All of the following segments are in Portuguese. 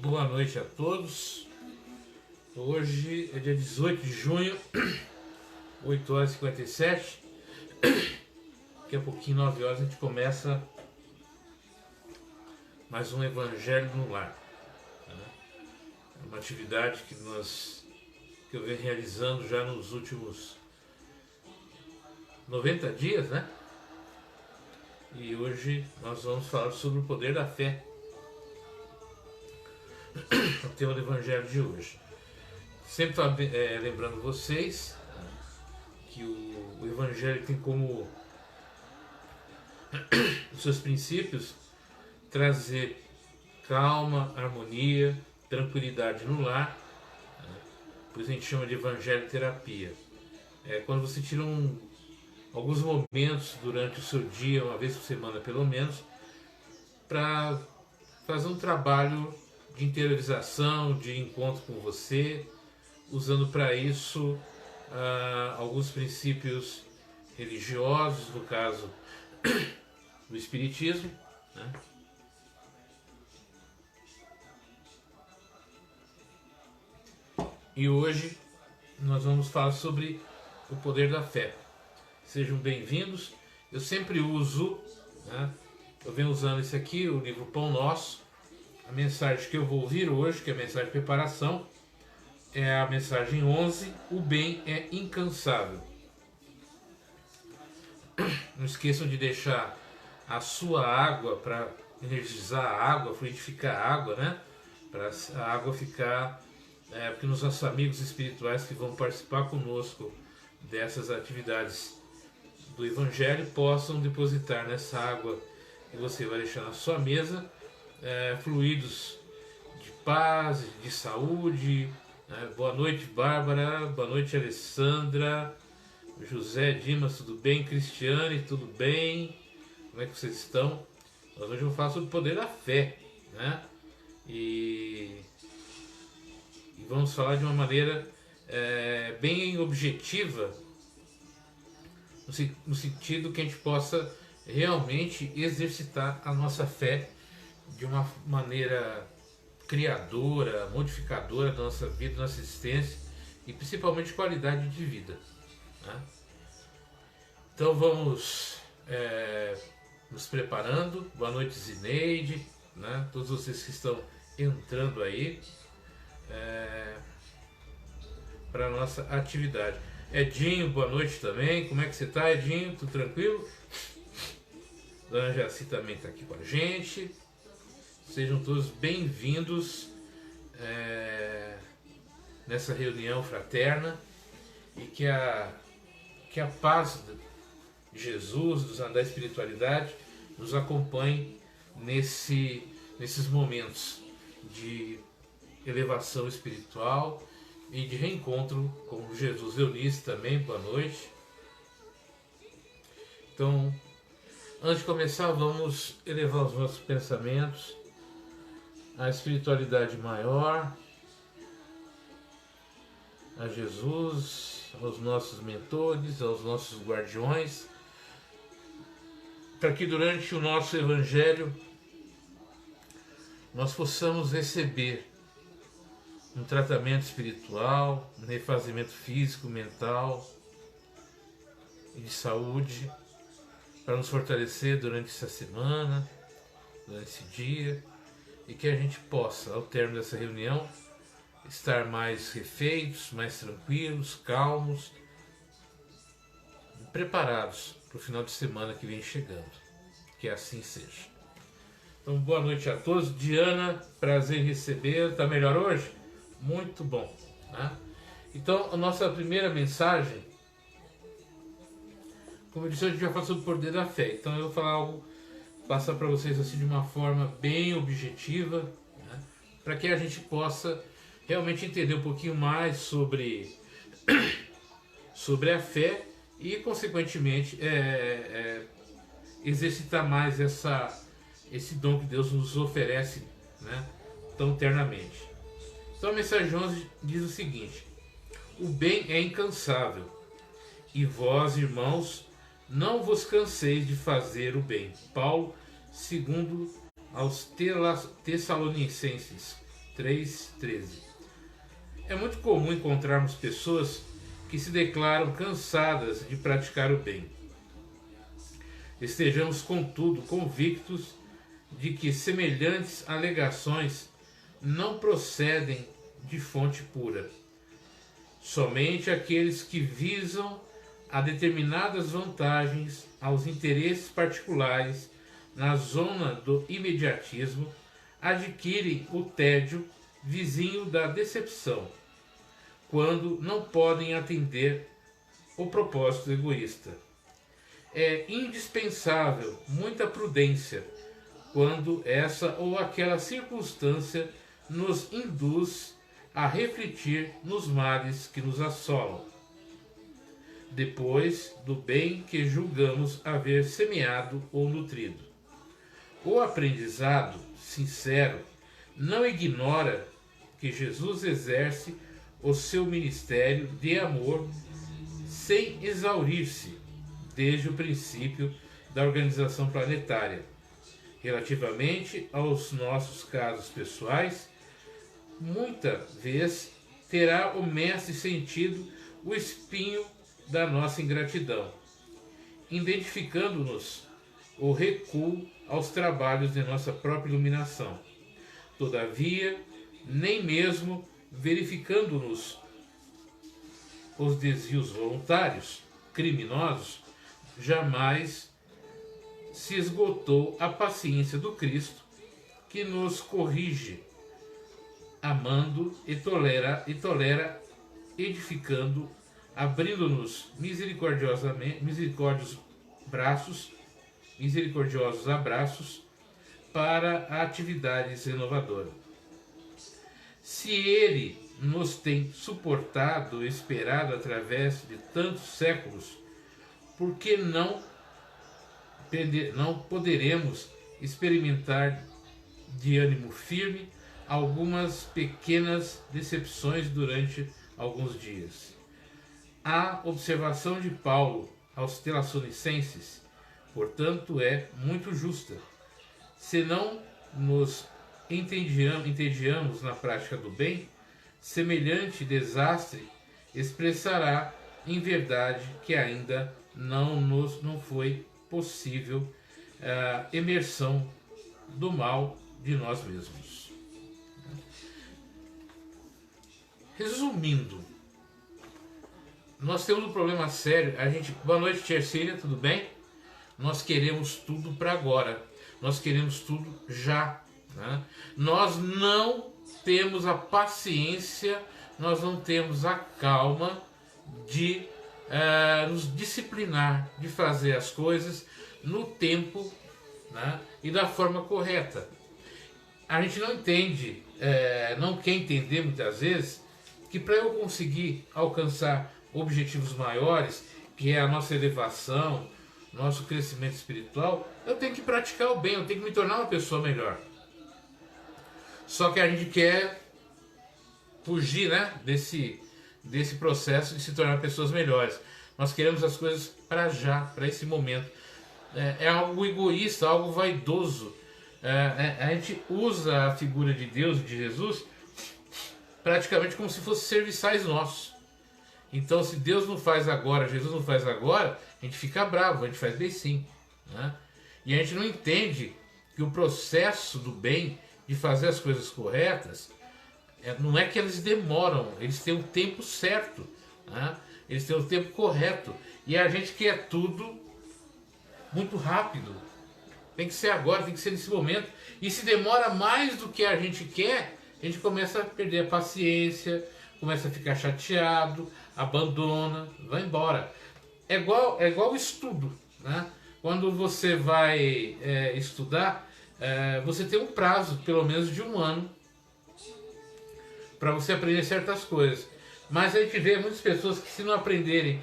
Boa noite a todos. Hoje é dia 18 de junho, 8 horas e 57. Daqui a pouquinho, 9 horas, a gente começa mais um Evangelho no Lar. É uma atividade que eu venho realizando já nos últimos 90 dias, né? E hoje nós vamos falar sobre o poder da fé. O tema do Evangelho de hoje. Sempre lembrando vocês que o Evangelho tem como os seus princípios trazer calma, harmonia, tranquilidade no lar. Por isso a gente chama de Evangelho terapia. É quando você tira alguns momentos durante o seu dia, uma vez por semana pelo menos, para fazer um trabalho de interiorização, de encontro com você, usando para isso alguns princípios religiosos, no caso do Espiritismo, né? E hoje nós vamos falar sobre o poder da fé. Sejam bem-vindos. Eu sempre uso, né? Eu venho usando esse aqui, o livro Pão Nosso. A mensagem que eu vou ouvir hoje, que é a mensagem de preparação, é a mensagem 11, o bem é incansável. Não esqueçam de deixar a sua água para energizar a água, fluidificar a água, né? Para a água ficar... porque os nossos amigos espirituais que vão participar conosco dessas atividades do Evangelho possam depositar nessa água que você vai deixar na sua mesa fluidos de paz, de saúde. Boa noite, Bárbara. Boa noite, Alessandra. José Dimas, tudo bem? Cristiane, tudo bem? Como é que vocês estão? Nós hoje vamos falar sobre o poder da fé, né? E vamos falar de uma maneira bem objetiva, no sentido que a gente possa realmente exercitar a nossa fé de uma maneira criadora, modificadora da nossa vida, da nossa existência e principalmente qualidade de vida, né? Então vamos nos preparando. Boa noite, Zineide, né? Todos vocês que estão entrando aí para a nossa atividade. Edinho, boa noite também. Como é que você está, Edinho? Tudo tranquilo? Dona Jaci também está aqui com a gente. Sejam todos bem-vindos nessa reunião fraterna e que a paz de Jesus, da espiritualidade, nos acompanhe nesses momentos de elevação espiritual e de reencontro com Jesus. Eunice também, boa noite. Então, antes de começar, vamos elevar os nossos pensamentos à espiritualidade maior, a Jesus, aos nossos mentores, aos nossos guardiões, para que durante o nosso Evangelho nós possamos receber um tratamento espiritual, um refazimento físico, mental e de saúde, para nos fortalecer durante essa semana, durante esse dia, e que a gente possa, ao término dessa reunião, estar mais refeitos, mais tranquilos, calmos, preparados para o final de semana que vem chegando. Que assim seja. Então, boa noite a todos. Diana, prazer em receber. Está melhor hoje? Muito bom, né? Então, a nossa primeira mensagem, como eu disse, a gente vai falar sobre o poder da fé. Então, eu vou falar passar para vocês assim de uma forma bem objetiva, né? Para que a gente possa realmente entender um pouquinho mais sobre a fé e, consequentemente, exercitar mais esse dom que Deus nos oferece, né, tão ternamente. Então a mensagem 11 diz o seguinte: o bem é incansável, e vós, irmãos, não vos canseis de fazer o bem. Paulo, segundo aos Tessalonicenses 3:13. É muito comum encontrarmos pessoas que se declaram cansadas de praticar o bem. Estejamos, contudo, convictos de que semelhantes alegações não procedem de fonte pura. Somente aqueles que visam a determinadas vantagens aos interesses particulares na zona do imediatismo adquirem o tédio vizinho da decepção, quando não podem atender o propósito egoísta. É indispensável muita prudência quando essa ou aquela circunstância nos induz a refletir nos males que nos assolam, depois do bem que julgamos haver semeado ou nutrido. O aprendizado sincero não ignora que Jesus exerce o seu ministério de amor sem exaurir-se desde o princípio da organização planetária. Relativamente aos nossos casos pessoais, muita vez terá o mestre sentido o espinho da nossa ingratidão, identificando-nos o recuo aos trabalhos de nossa própria iluminação. Todavia, nem mesmo verificando-nos os desvios voluntários, criminosos, jamais se esgotou a paciência do Cristo, que nos corrige, amando e tolera, edificando, abrindo-nos misericordiosos abraços para a atividade renovadora. Se Ele nos tem suportado e esperado através de tantos séculos, por que não poderemos experimentar de ânimo firme algumas pequenas decepções durante alguns dias? A observação de Paulo aos Tessalonicenses, portanto, é muito justa. Se não nos entediamos na prática do bem, semelhante desastre expressará em verdade que ainda não foi possível a emersão do mal de nós mesmos. Resumindo, nós temos um problema sério. Boa noite, Terceira, tudo bem? Nós queremos tudo para agora. Nós queremos tudo já. Né? Nós não temos a paciência, nós não temos a calma de nos disciplinar, de fazer as coisas no tempo, né? E da forma correta. A gente não entende, não quer entender muitas vezes que para eu conseguir alcançar objetivos maiores, que é a nossa elevação, nosso crescimento espiritual, eu tenho que praticar o bem, eu tenho que me tornar uma pessoa melhor. Só que a gente quer fugir, né, desse processo de se tornar pessoas melhores. Nós queremos as coisas para já, para esse momento. É algo egoísta, algo vaidoso. A gente usa a figura de Deus, de Jesus, praticamente como se fossem serviçais nossos. Então, se Deus não faz agora, Jesus não faz agora, a gente fica bravo, a gente faz bem sim. Né? E a gente não entende que o processo do bem, de fazer as coisas corretas, não é que eles demoram, eles têm o tempo certo, né? Eles têm o tempo correto. E a gente quer tudo muito rápido. Tem que ser agora, tem que ser nesse momento. E se demora mais do que a gente quer, a gente começa a perder a paciência, começa a ficar chateado, abandona, vai embora. É igual estudo, né? Quando você vai estudar, você tem um prazo, pelo menos de 1 ano, para você aprender certas coisas. Mas a gente vê muitas pessoas que, se não aprenderem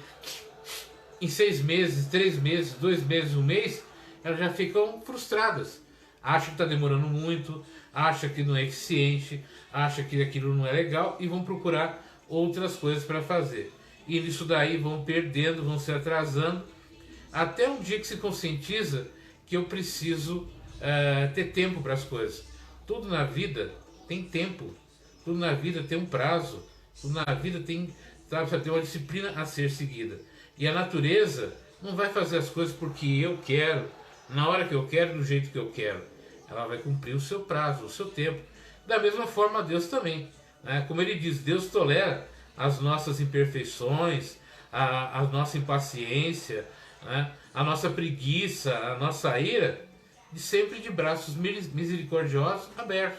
em 6 meses, 3 meses, 2 meses, 1 mês, elas já ficam frustradas. Acham que está demorando muito, acham que não é eficiente, acham que aquilo não é legal e vão procurar outras coisas para fazer. E nisso daí vão perdendo, vão se atrasando, até um dia que se conscientiza que eu preciso ter tempo para as coisas. Tudo na vida tem tempo. tudo na vida tem um prazo, tudo na vida tem, sabe, tem uma disciplina a ser seguida. E a natureza não vai fazer as coisas porque eu quero, na hora que eu quero, do jeito que eu quero. Ela vai cumprir o seu prazo, o seu tempo. Da mesma forma Deus também, né? Como ele diz, Deus tolera as nossas imperfeições, a nossa impaciência, né? A nossa preguiça, a nossa ira, de sempre de braços misericordiosos abertos,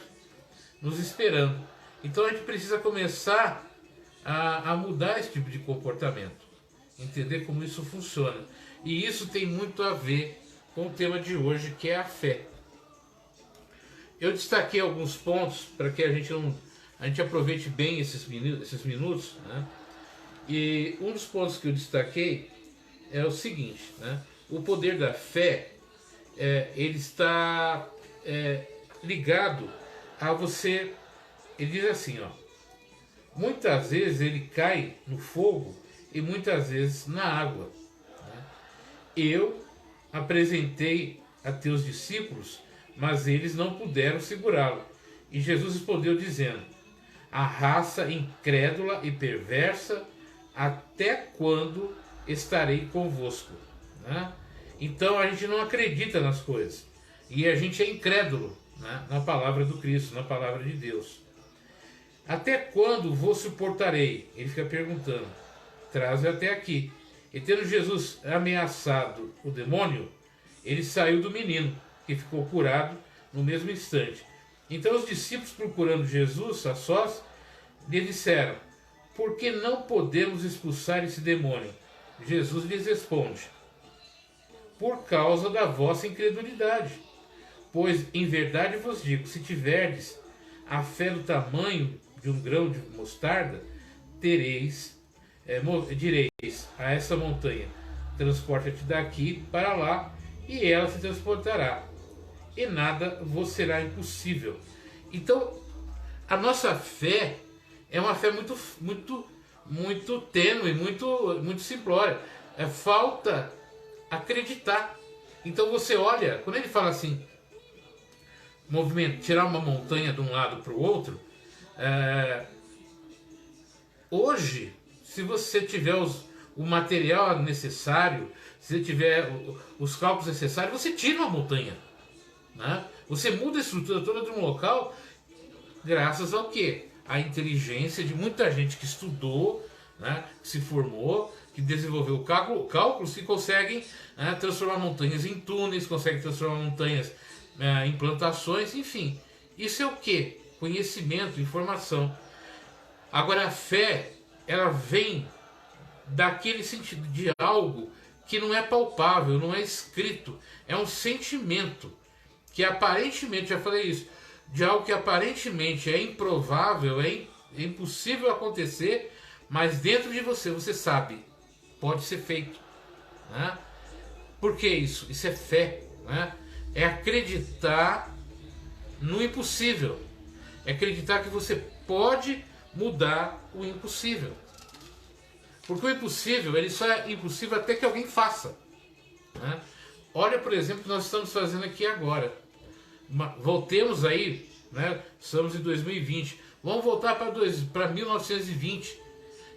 nos esperando. Então a gente precisa começar a mudar esse tipo de comportamento, entender como isso funciona. E isso tem muito a ver com o tema de hoje, que é a fé. Eu destaquei alguns pontos para que a gente aproveite bem esses minutos, né? E um dos pontos que eu destaquei é o seguinte, né? O poder da fé, ele está ligado a você. Ele diz assim, ó: muitas vezes ele cai no fogo e muitas vezes na água, né? Eu apresentei a teus discípulos, mas eles não puderam segurá-lo. E Jesus respondeu dizendo: a raça incrédula e perversa, até quando estarei convosco? Né? Então a gente não acredita nas coisas. E a gente é incrédulo, né, na palavra do Cristo, na palavra de Deus. Até quando vos suportarei? Ele fica perguntando. Traz até aqui. E tendo Jesus ameaçado o demônio, ele saiu do menino, que ficou curado no mesmo instante. Então os discípulos, procurando Jesus a sós, lhe disseram: por que não podemos expulsar esse demônio? Jesus lhes responde: por causa da vossa incredulidade. Pois em verdade vos digo, se tiverdes a fé do tamanho de um grão de mostarda, direis a essa montanha: transporta-te daqui para lá, e ela se transportará, e nada vos será impossível. Então, a nossa fé é uma fé muito tênue, muito simplória. Falta acreditar. Então você olha, quando ele fala assim, tirar uma montanha de um lado para o outro, hoje, se você tiver o material necessário, se você tiver os cálculos necessários, você tira uma montanha, né? Você muda a estrutura toda de um local, graças ao quê? A inteligência de muita gente que estudou, né, que se formou, que desenvolveu cálculos que conseguem, né, transformar montanhas em túneis, conseguem transformar montanhas em plantações, enfim. Isso é o quê? Conhecimento, informação. Agora a fé, ela vem daquele sentido de algo que não é palpável, não é escrito, é um sentimento que aparentemente, já falei isso, de algo que aparentemente é improvável, é impossível acontecer, mas dentro de você, você sabe, pode ser feito, né? Por que isso? Isso é fé, né? É acreditar no impossível, é acreditar que você pode mudar o impossível, porque o impossível, ele só é impossível até que alguém faça, né? Olha, por exemplo, o que nós estamos fazendo aqui agora. Voltemos aí, né? Estamos em 2020, vamos voltar para 1920.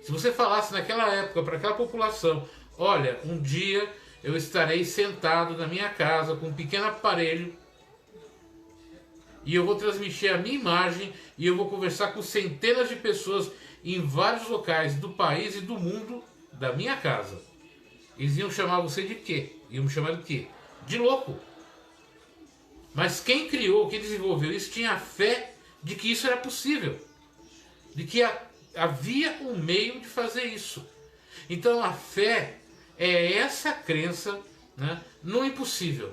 Se você falasse naquela época para aquela população: olha, um dia eu estarei sentado na minha casa com um pequeno aparelho e eu vou transmitir a minha imagem e eu vou conversar com centenas de pessoas em vários locais do país e do mundo da minha casa, eles iam chamar você de quê? Iam me chamar de quê? De louco. Mas quem criou, quem desenvolveu isso, tinha a fé de que isso era possível, de que havia um meio de fazer isso. Então a fé é essa crença, né, no impossível.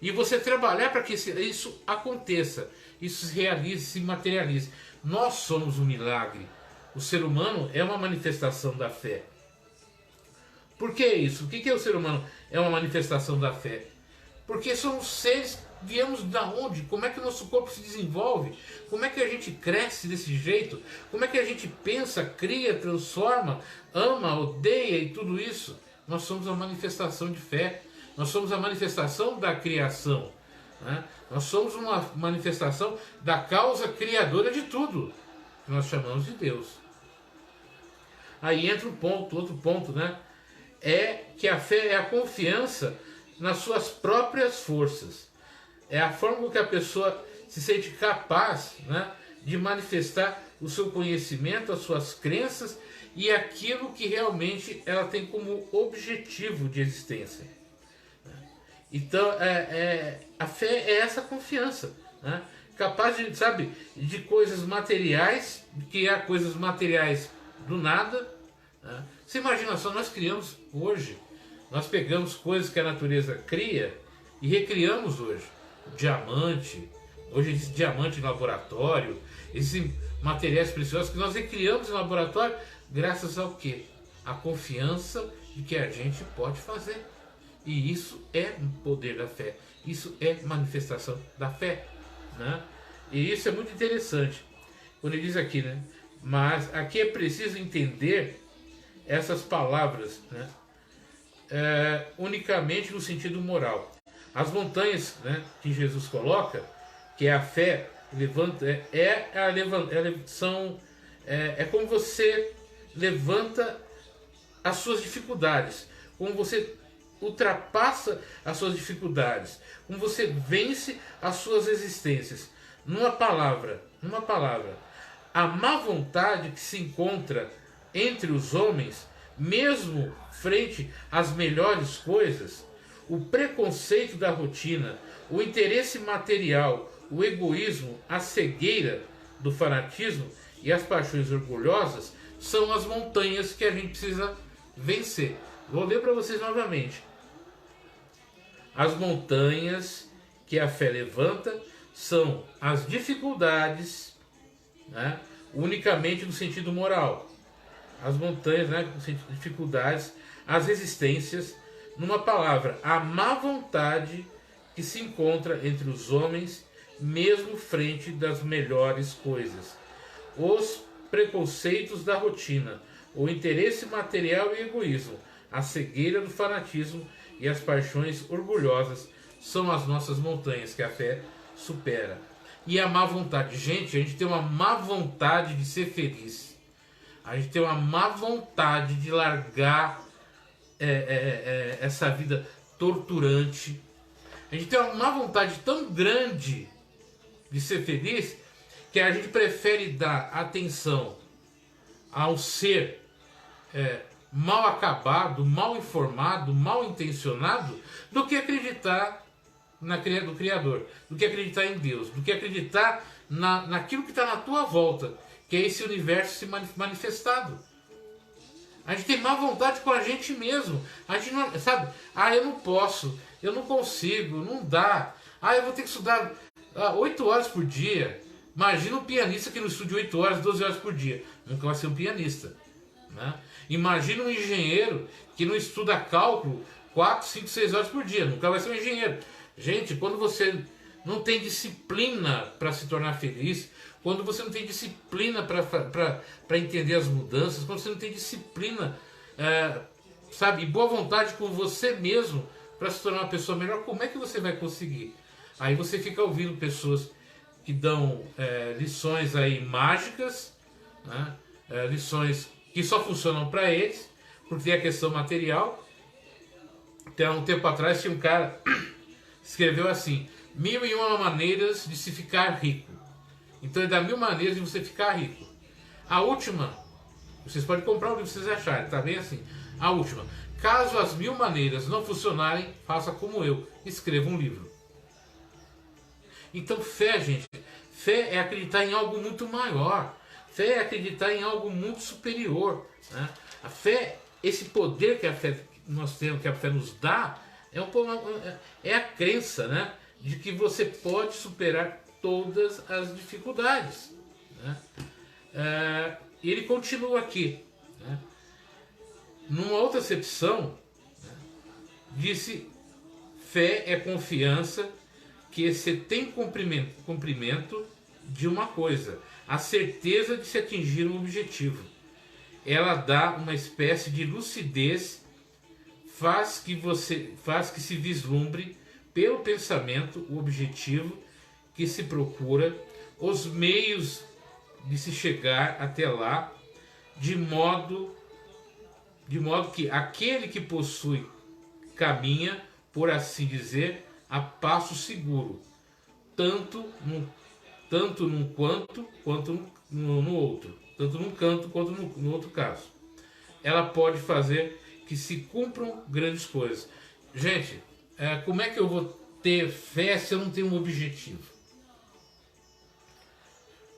E você trabalhar para que isso aconteça, isso se realize, se materialize. Nós somos um milagre. O ser humano é uma manifestação da fé. Por que isso? O que é o ser humano? É uma manifestação da fé. Porque somos seres, viemos da onde? Como é que o nosso corpo se desenvolve? Como é que a gente cresce desse jeito? Como é que a gente pensa, cria, transforma, ama, odeia e tudo isso? Nós somos a manifestação de fé. Nós somos a manifestação da criação, né? Nós somos uma manifestação da causa criadora de tudo. que nós chamamos de Deus. Aí entra um ponto, outro ponto, né? É que a fé é a confiança nas suas próprias forças. É a forma com que a pessoa se sente capaz, né, de manifestar o seu conhecimento, as suas crenças e aquilo que realmente ela tem como objetivo de existência. Então, a fé é essa confiança, né? Capaz de, sabe, de coisas materiais, de criar coisas materiais do nada. Né? Você imagina só, nós criamos hoje, nós pegamos coisas que a natureza cria e recriamos hoje. Diamante, hoje existe diamante em laboratório, existem materiais preciosos que nós recriamos em laboratório graças ao quê? A confiança de que a gente pode fazer. E isso é um poder da fé, isso é manifestação da fé, né? E isso é muito interessante, quando ele diz aqui, né? Mas aqui é preciso entender essas palavras, né? Unicamente no sentido moral. As montanhas, né, que Jesus coloca, que é a fé, levanta, é como você levanta as suas dificuldades, como você ultrapassa as suas dificuldades, como você vence as suas existências. Numa palavra, a má vontade que se encontra entre os homens, mesmo frente às melhores coisas, o preconceito da rotina, o interesse material, o egoísmo, a cegueira do fanatismo e as paixões orgulhosas são as montanhas que a gente precisa vencer. Vou ler para vocês novamente. As montanhas que a fé levanta são as dificuldades, né, unicamente no sentido moral. As montanhas, né, no sentido de dificuldades, as resistências, numa palavra, a má vontade que se encontra entre os homens, mesmo frente das melhores coisas. Os preconceitos da rotina, o interesse material e egoísmo, a cegueira do fanatismo e as paixões orgulhosas são as nossas montanhas que a fé supera. E a má vontade. Gente, a gente tem uma má vontade de ser feliz. A gente tem uma má vontade de largar essa vida torturante. A gente tem uma má vontade tão grande de ser feliz que a gente prefere dar atenção ao ser mal acabado, mal informado, mal intencionado, do que acreditar no Criador, do que acreditar em Deus, do que acreditar naquilo que está na tua volta, que é esse universo se manifestado. A gente tem má vontade com a gente mesmo. A gente não, sabe? Eu não posso, eu não consigo, não dá. Eu vou ter que estudar 8 horas por dia. Imagina um pianista que não estude 8 horas, 12 horas por dia. Nunca vai ser um pianista, né? Imagina um engenheiro que não estuda cálculo 4, 5, 6 horas por dia. Nunca vai ser um engenheiro. Gente, quando você não tem disciplina para se tornar feliz, quando você não tem disciplina para entender as mudanças, quando você não tem disciplina, sabe, e boa vontade com você mesmo para se tornar uma pessoa melhor, como é que você vai conseguir? Aí você fica ouvindo pessoas que dão lições aí mágicas, né? Lições que só funcionam para eles, porque tem a questão material. Até um tempo atrás tinha um cara que escreveu assim: 1001 maneiras de se ficar rico. Então ele dá 1000 maneiras de você ficar rico. A última, vocês podem comprar o que vocês acharem, tá bem assim. A última: caso as 1000 maneiras não funcionarem, faça como eu, escreva um livro. Então fé, gente, fé é acreditar em algo muito maior. Fé é acreditar em algo muito superior, né? A fé, esse poder que a fé nós temos, que a fé nos dá, é a crença, né, de que você pode superar todas as dificuldades, né? E ele continua aqui, né? Numa outra acepção, né, disse: fé é confiança que se tem cumprimento de uma coisa, a certeza de se atingir um objetivo. Ela dá uma espécie de lucidez, faz que se vislumbre pelo pensamento o objetivo que se procura, os meios de se chegar até lá, de modo que aquele que possui caminha, por assim dizer, a passo seguro, tanto num quanto no outro, tanto num canto quanto no outro caso. Ela pode fazer que se cumpram grandes coisas. Gente, como é que eu vou ter fé se eu não tenho um objetivo?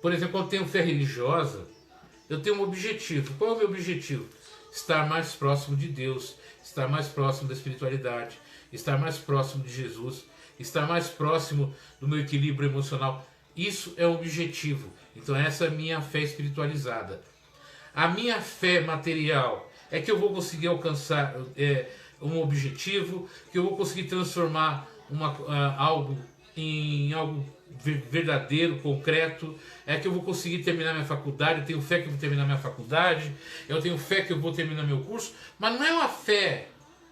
Por exemplo, quando eu tenho fé religiosa, eu tenho um objetivo. Qual é o meu objetivo? Estar mais próximo de Deus, estar mais próximo da espiritualidade, estar mais próximo de Jesus, estar mais próximo do meu equilíbrio emocional. Isso é um objetivo. Então essa é a minha fé espiritualizada. A minha fé material é que eu vou conseguir alcançar um objetivo, que eu vou conseguir transformar algo em algo verdadeiro, concreto, é que eu vou conseguir terminar minha faculdade, eu tenho fé que eu vou terminar minha faculdade, eu tenho fé que eu vou terminar meu curso, mas não é uma fé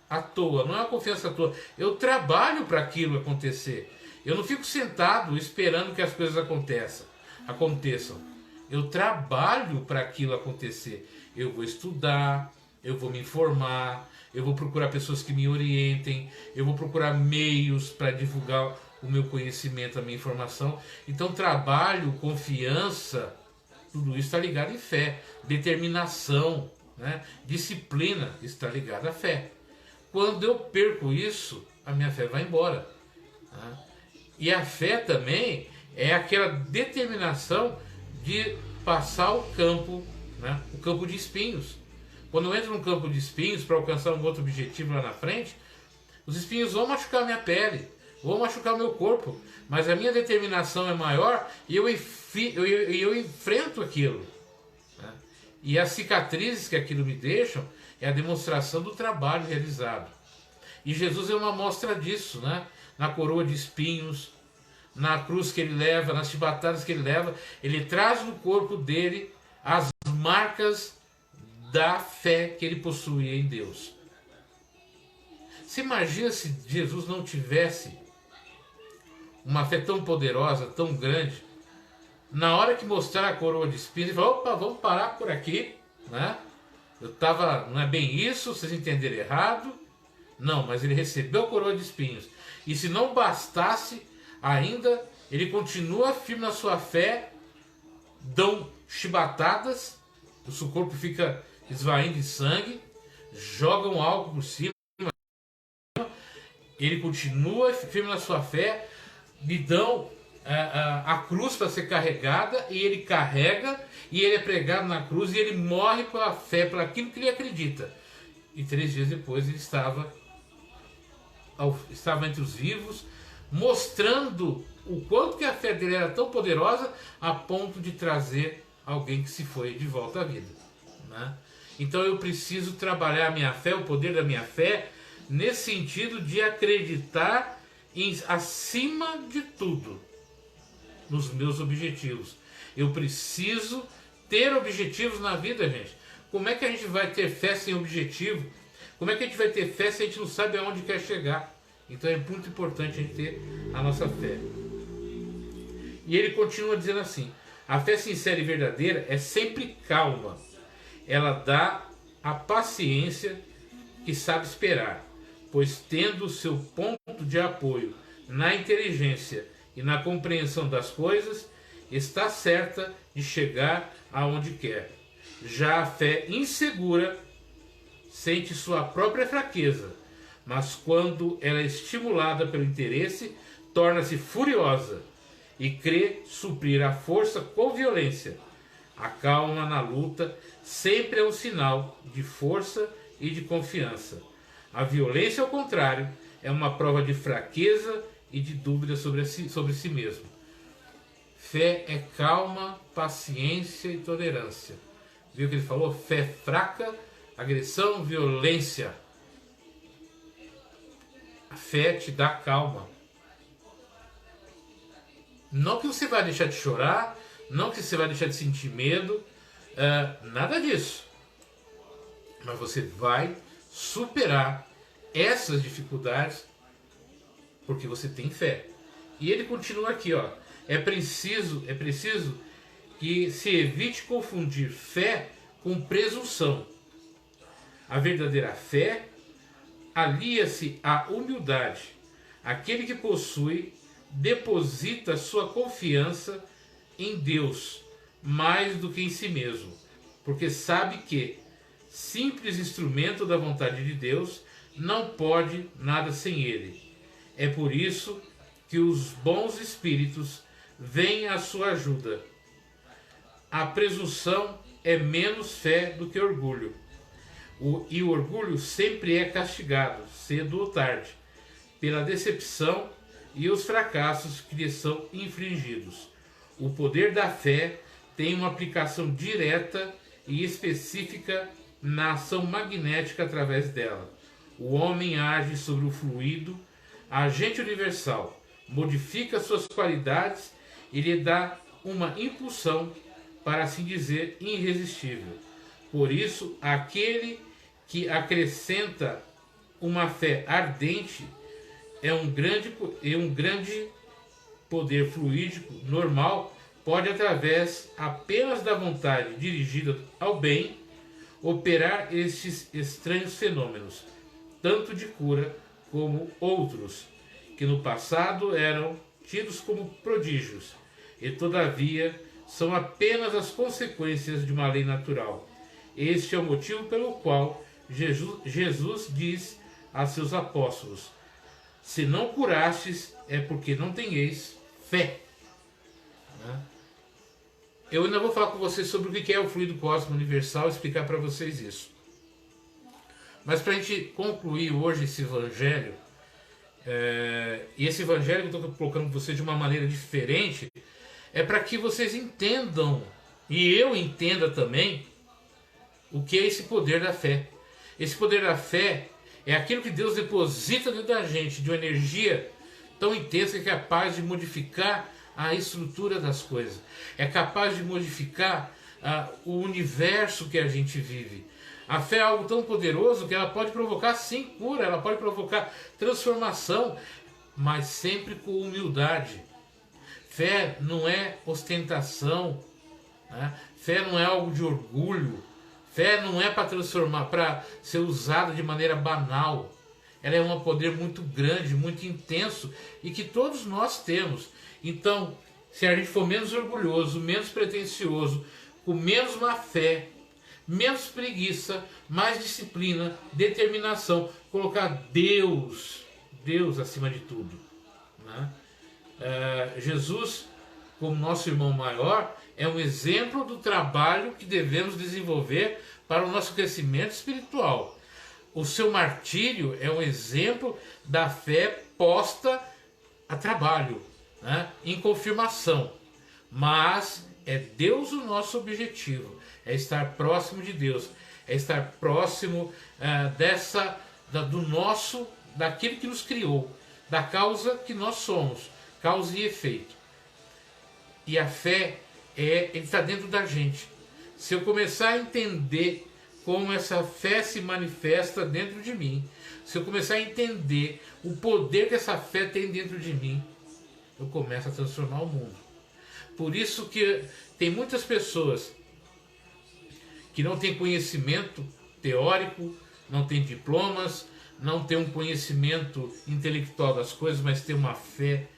à toa, não é uma confiança à toa. Eu trabalho para aquilo acontecer. Eu não fico sentado esperando que as coisas aconteçam. Eu trabalho para aquilo acontecer. Eu vou estudar, eu vou me informar, eu vou procurar pessoas que me orientem, eu vou procurar meios para divulgar o meu conhecimento, a minha informação. Então, trabalho, confiança, tudo isso está ligado em fé. Determinação, né? Disciplina está ligado à fé. Quando eu perco isso, a minha fé vai embora. Né? E a fé também é aquela determinação de passar o campo, né? O campo de espinhos. Quando eu entro num campo de espinhos para alcançar um outro objetivo lá na frente, os espinhos vão machucar a minha pele, vão machucar o meu corpo, mas a minha determinação é maior e eu enfrento aquilo. Né? E as cicatrizes que aquilo me deixam é a demonstração do trabalho realizado. E Jesus é uma amostra disso, né? Na coroa de espinhos, na cruz que ele leva, nas chibatadas que ele leva, ele traz no corpo dele as marcas da fé que ele possuía em Deus. Você imagina se Jesus não tivesse uma fé tão poderosa, tão grande, na hora que mostrar a coroa de espinhos, ele falou, opa, vamos parar por aqui, né? Não é bem isso, vocês entenderam errado. Não, mas ele recebeu a coroa de espinhos. E se não bastasse, ainda ele continua firme na sua fé, dão chibatadas, o seu corpo fica esvaindo em sangue, jogam álcool por cima, ele continua firme na sua fé, lhe dão a cruz para ser carregada, e ele carrega, e ele é pregado na cruz, e ele morre pela fé, por aquilo que ele acredita. E 3 dias depois ele estava entre os vivos, mostrando o quanto que a fé dele era tão poderosa, a ponto de trazer alguém que se foi de volta à vida. Né? Então eu preciso trabalhar a minha fé, o poder da minha fé, nesse sentido de acreditar acima de tudo nos meus objetivos. Eu preciso ter objetivos na vida, gente. Como é que a gente vai ter fé sem objetivo? Como é que a gente vai ter fé se a gente não sabe aonde quer chegar? Então é muito importante a gente ter a nossa fé. E ele continua dizendo assim: a fé sincera e verdadeira é sempre calma. Ela dá a paciência que sabe esperar, pois tendo o seu ponto de apoio na inteligência e na compreensão das coisas, está certa de chegar aonde quer. Já a fé insegura sente sua própria fraqueza, mas quando ela é estimulada pelo interesse, torna-se furiosa e crê suprir a força com violência. A calma na luta sempre é um sinal de força e de confiança. A violência, ao contrário, é uma prova de fraqueza e de dúvida sobre si mesmo. Fé é calma, paciência e tolerância. Viu o que ele falou? Fé fraca, agressão, violência. A fé te dá calma. Não que você vai deixar de chorar, não que você vai deixar de sentir medo, nada disso. Mas você vai superar essas dificuldades porque você tem fé. E ele continua aqui, ó. É preciso que se evite confundir fé com presunção. A verdadeira fé alia-se à humildade. Aquele que possui deposita sua confiança em Deus mais do que em si mesmo, porque sabe que, simples instrumento da vontade de Deus, não pode nada sem ele. É por isso que os bons espíritos vêm à sua ajuda. A presunção é menos fé do que orgulho. E o orgulho sempre é castigado, cedo ou tarde, pela decepção e os fracassos que lhe são infligidos. O poder da fé tem uma aplicação direta e específica na ação magnética através dela. O homem age sobre o fluido, agente universal, modifica suas qualidades e lhe dá uma impulsão, para assim dizer, irresistível. Por isso, aquele que acrescenta uma fé ardente é um grande poder fluídico normal, pode, através apenas da vontade dirigida ao bem, operar estes estranhos fenômenos, tanto de cura como outros, que no passado eram tidos como prodígios, e todavia são apenas as consequências de uma lei natural. Este é o motivo pelo qual Jesus diz a seus apóstolos: se não curastes, é porque não tenhais fé. Eu ainda vou falar com vocês sobre o que é o fluido cósmico universal e explicar para vocês isso. Mas para a gente concluir hoje esse evangelho, e esse evangelho que eu estou colocando para vocês de uma maneira diferente, é para que vocês entendam, e eu entenda também, o que é esse poder da fé. Esse poder da fé é aquilo que Deus deposita dentro da gente, de uma energia tão intensa que é capaz de modificar a estrutura das coisas. É capaz de modificar o universo que a gente vive. A fé é algo tão poderoso que ela pode provocar, sim, cura, ela pode provocar transformação, mas sempre com humildade. Fé não é ostentação, né? Fé não é algo de orgulho. Fé não é para transformar, para ser usada de maneira banal. Ela é um poder muito grande, muito intenso e que todos nós temos. Então, se a gente for menos orgulhoso, menos pretensioso, com menos má fé, menos preguiça, mais disciplina, determinação, colocar Deus acima de tudo, né? Jesus, como nosso irmão maior, é um exemplo do trabalho que devemos desenvolver para o nosso crescimento espiritual. O seu martírio é um exemplo da fé posta a trabalho, né? Em confirmação. Mas é Deus o nosso objetivo, é estar próximo de Deus, é estar próximo daquele que nos criou, da causa que nós somos, causa e efeito. E a fé está dentro da gente. Se eu começar a entender como essa fé se manifesta dentro de mim, se eu começar a entender o poder que essa fé tem dentro de mim, eu começo a transformar o mundo. Por isso que tem muitas pessoas que não têm conhecimento teórico, não têm diplomas, não têm um conhecimento intelectual das coisas, mas têm uma fé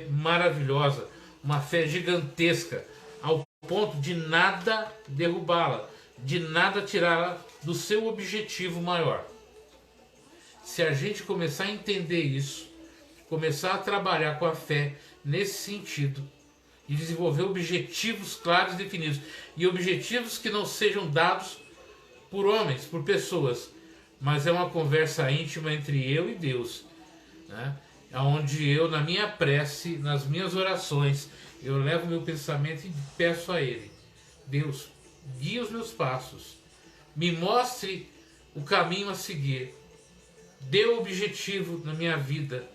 maravilhosa, uma fé gigantesca, ao ponto de nada derrubá-la, de nada tirá-la do seu objetivo maior. Se a gente começar a entender isso, começar a trabalhar com a fé nesse sentido, e desenvolver objetivos claros e definidos, e objetivos que não sejam dados por homens, por pessoas, mas é uma conversa íntima entre eu e Deus, né? Onde eu, na minha prece, nas minhas orações, eu levo meu pensamento e peço a Ele: Deus, guie os meus passos, me mostre o caminho a seguir, dê o objetivo na minha vida,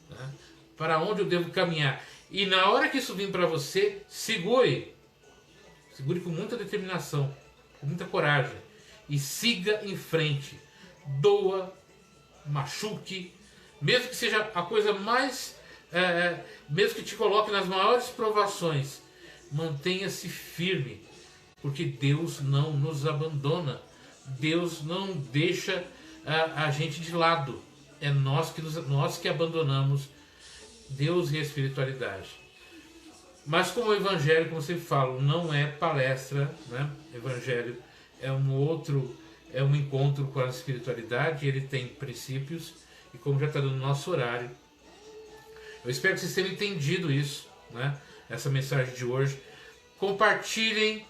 né? Para onde eu devo caminhar. E na hora que isso vir para você, segure com muita determinação, com muita coragem, e siga em frente. Doa, machuque, mesmo que seja a coisa mais, mesmo que te coloque nas maiores provações, mantenha-se firme, porque Deus não nos abandona. Deus não deixa a gente de lado. É nós que abandonamos Deus e a espiritualidade. Mas como o Evangelho, como eu sempre falo, não é palestra, né? O Evangelho é um encontro com a espiritualidade, ele tem princípios, e como já está no nosso horário, eu espero que vocês tenham entendido isso, né? Essa mensagem de hoje. Compartilhem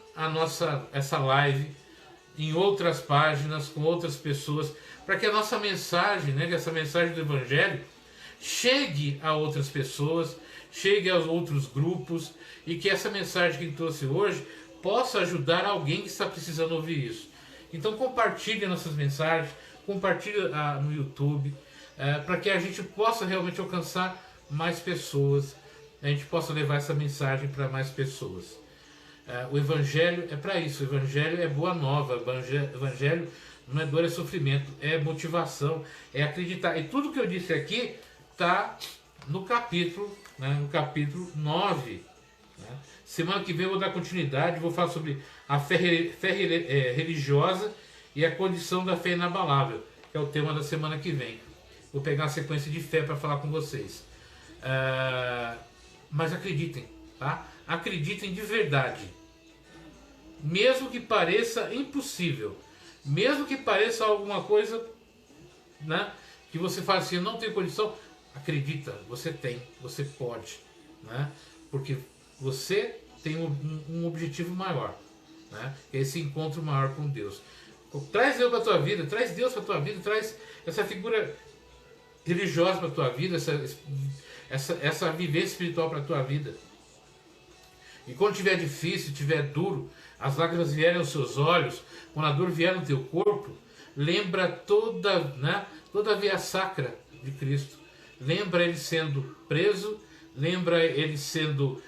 essa live em outras páginas, com outras pessoas, para que a nossa mensagem, né, essa mensagem do Evangelho, chegue a outras pessoas, chegue aos outros grupos, e que essa mensagem que eu trouxe hoje possa ajudar alguém que está precisando ouvir isso. Então compartilhe nossas mensagens, compartilhe no YouTube, para que a gente possa realmente alcançar mais pessoas, a gente possa levar essa mensagem para mais pessoas. O Evangelho é para isso, o Evangelho é boa nova, o Evangelho não é dor, é sofrimento, é motivação, é acreditar. E tudo que eu disse aqui está no capítulo, né, no capítulo 9. Né? Semana que vem eu vou dar continuidade, vou falar sobre a fé religiosa e a condição da fé inabalável, que é o tema da semana que vem. Vou pegar uma sequência de fé para falar com vocês. Mas acreditem, tá? Acreditem de verdade. Mesmo que pareça impossível, mesmo que pareça alguma coisa, né, que você fala assim, não tem condição, acredita, você tem, você pode, né? Porque você tem um objetivo maior, né? Esse encontro maior com Deus. Traz Deus para a tua vida, traz Deus para a tua vida, traz essa figura religiosa para a tua vida, essa vivência espiritual para a tua vida. E quando estiver difícil, estiver duro, as lágrimas vierem aos seus olhos, quando a dor vier no teu corpo, lembra toda a via sacra de Cristo. Lembra ele sendo preso, lembra ele sendo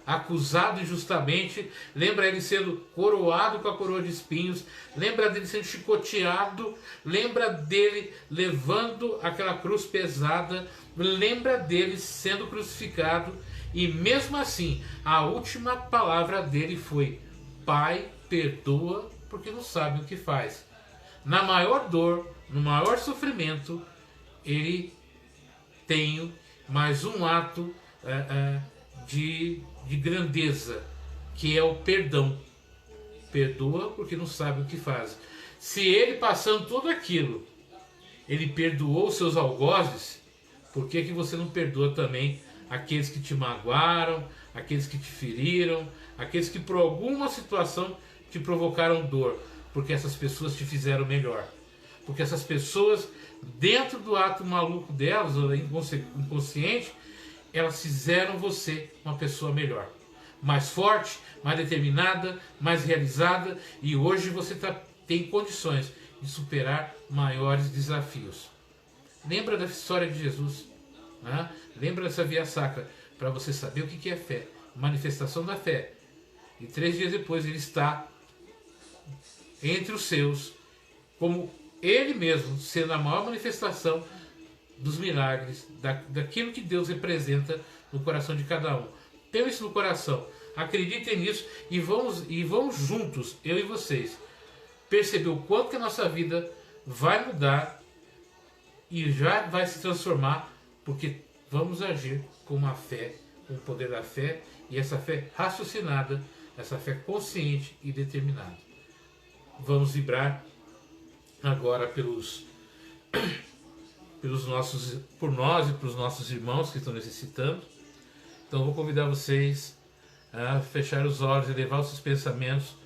acusado injustamente, lembra ele sendo coroado com a coroa de espinhos, lembra dele sendo chicoteado, lembra dele levando aquela cruz pesada, lembra dele sendo crucificado, e mesmo assim a última palavra dele foi: Pai, perdoa, porque não sabe o que faz. Na maior dor, no maior sofrimento, ele tem mais um ato de grandeza, que é o perdão. Perdoa porque não sabe o que faz. Se ele, passando tudo aquilo, ele perdoou os seus algozes, por que você não perdoa também aqueles que te magoaram, aqueles que te feriram, aqueles que por alguma situação te provocaram dor? Porque essas pessoas te fizeram melhor. Porque essas pessoas, dentro do ato maluco delas, ou inconsciente, elas fizeram você uma pessoa melhor, mais forte, mais determinada, mais realizada, e hoje você tem condições de superar maiores desafios. Lembra da história de Jesus, né? Lembra dessa via sacra, para você saber o que é fé, manifestação da fé. E 3 dias depois ele está entre os seus, como ele mesmo, sendo a maior manifestação dos milagres, daquilo que Deus representa no coração de cada um. Tenham isso no coração, acreditem nisso, e vamos juntos, eu e vocês, perceber o quanto que a nossa vida vai mudar e já vai se transformar, porque vamos agir com uma fé, com o poder da fé, e essa fé raciocinada, essa fé consciente e determinada. Vamos vibrar agora por nós e pelos nossos irmãos que estão necessitando. Então eu vou convidar vocês a fechar os olhos e levar os seus pensamentos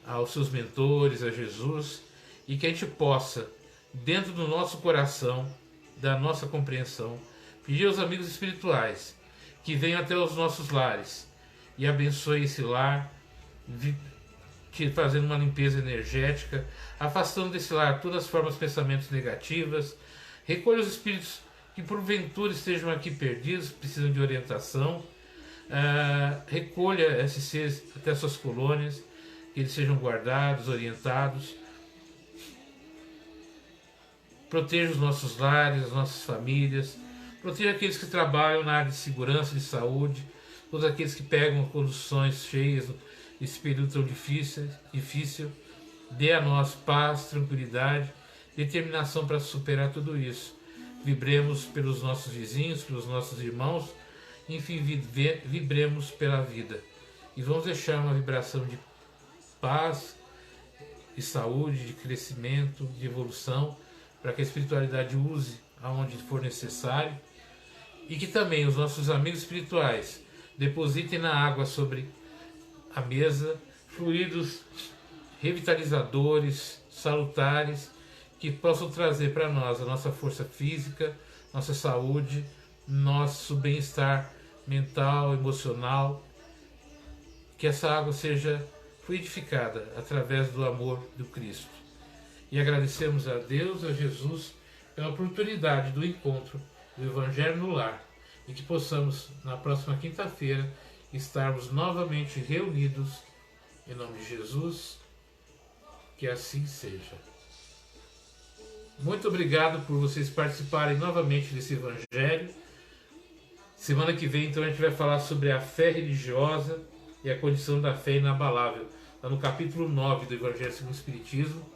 aos seus mentores, a Jesus, e que a gente possa, dentro do nosso coração, da nossa compreensão, pedir aos amigos espirituais que venham até os nossos lares e abençoem esse lar, fazendo uma limpeza energética, afastando desse lar todas as formas de pensamentos negativas. Recolha os espíritos que porventura estejam aqui perdidos, precisam de orientação. Recolha esses seres até suas colônias, que eles sejam guardados, orientados. Proteja os nossos lares, as nossas famílias. Proteja aqueles que trabalham na área de segurança, de saúde. todos aqueles que pegam conduções cheias nesse período tão difícil, dê a nós paz, tranquilidade, determinação para superar tudo isso. Vibremos pelos nossos vizinhos, pelos nossos irmãos, enfim, vibremos pela vida. E vamos deixar uma vibração de paz, de saúde, de crescimento, de evolução, para que a espiritualidade use aonde for necessário e que também os nossos amigos espirituais depositem na água sobre a mesa fluidos revitalizadores, salutares, que possam trazer para nós a nossa força física, nossa saúde, nosso bem-estar mental, emocional, que essa água seja fluidificada através do amor do Cristo. E agradecemos a Deus, a Jesus, pela oportunidade do encontro do Evangelho no Lar e que possamos, na próxima quinta-feira, estarmos novamente reunidos em nome de Jesus, que assim seja. Muito obrigado por vocês participarem novamente desse Evangelho. Semana que vem, então, a gente vai falar sobre a fé religiosa e a condição da fé inabalável. Está no capítulo 9 do Evangelho segundo o Espiritismo.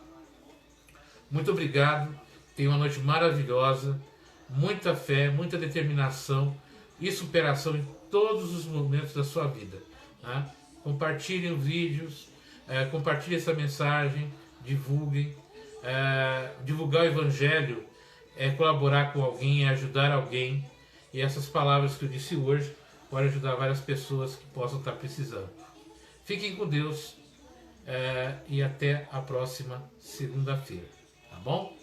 Muito obrigado. Tenha uma noite maravilhosa. Muita fé, muita determinação e superação em todos os momentos da sua vida. Tá? Compartilhem os vídeos, compartilhem essa mensagem, divulguem. Divulgar o Evangelho é colaborar com alguém, é ajudar alguém. E essas palavras que eu disse hoje podem ajudar várias pessoas que possam estar precisando. Fiquem com Deus e até a próxima segunda-feira. Tá bom?